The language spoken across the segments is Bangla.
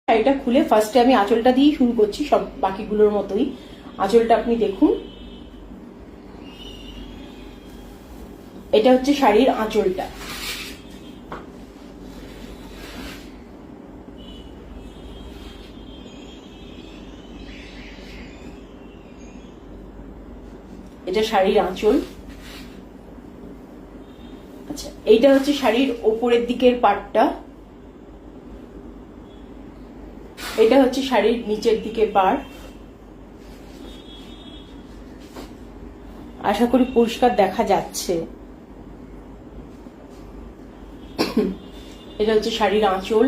শাড়িটা খুলে ফার্স্টে আমি আঁচলটা দিয়ে শুরু করছি, সব বাকিগুলোর মতোই। আঁচলটা আপনি দেখুন, এটা হচ্ছে শাড়ির আঁচলটা। এটা শাড়ির আঁচল। আচ্ছা, এইটা হচ্ছে শাড়ির ওপরের দিকের পাটটা, এটা হচ্ছে শাড়ির নিচের দিকের পাড়। আশা করি পরিষ্কার দেখা যাচ্ছে। এটা হচ্ছে শাড়ির আঁচল।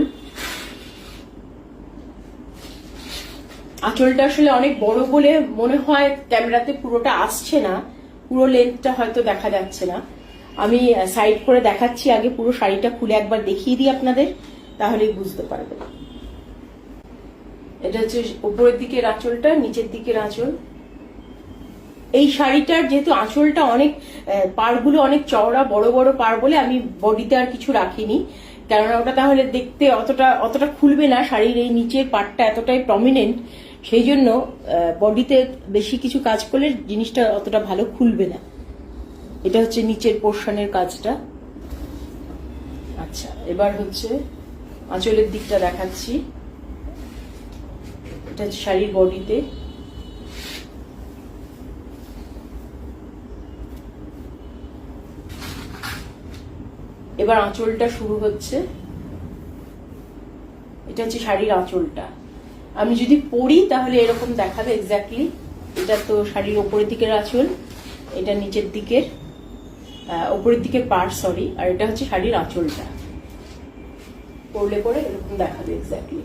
আঁচলটা আসলে অনেক বড় বলে মনে হয় ক্যামেরাতে পুরোটা আসছে না, পুরো লেন্থটা হয়তো দেখা যাচ্ছে না। আমি সাইড করে দেখাচ্ছি, আগে পুরো শাড়িটা খুলে একবার দেখিয়ে দিই আপনাদের, তাহলেই বুঝতে পারবেন। এটা হচ্ছে উপরের দিকের আঁচলটা, নিচের দিকের আঁচল। এই শাড়িটার যেহেতু আঁচলটা অনেক, পাড়গুলো অনেক চওড়া, বড় বড় পাড় বলে আমি বডিতে আর কিছু রাখিনি, কেননা ওটা তাহলে দেখতে অতটা খুলবে না। শাড়ির এই নিচের পাড়টা এতটাই প্রমিনেন্ট, সেই জন্য বডিতে বেশি কিছু কাজ করলে জিনিসটা অতটা ভালো খুলবে না। এটা হচ্ছে নিচের পোর্শনের কাজটা। আচ্ছা, এবার হচ্ছে আঁচলের দিকটা দেখাচ্ছি। এটা হচ্ছে শাড়ির বডিতে। এবার আঁচলটা শুরু হচ্ছে। এটা হচ্ছে শাড়ির আঁচলটা। আমি যদি পরি তাহলে এরকম দেখাবে এক্স্যাক্টলি। এটা তো শাড়ির ওপরের দিকের আঁচল, এটা নিচের দিকের, ওপরের দিকের পাড় সরি, আর এটা হচ্ছে শাড়ির আঁচলটা। পরলে পরে এরকম দেখাবে এক্স্যাক্টলি।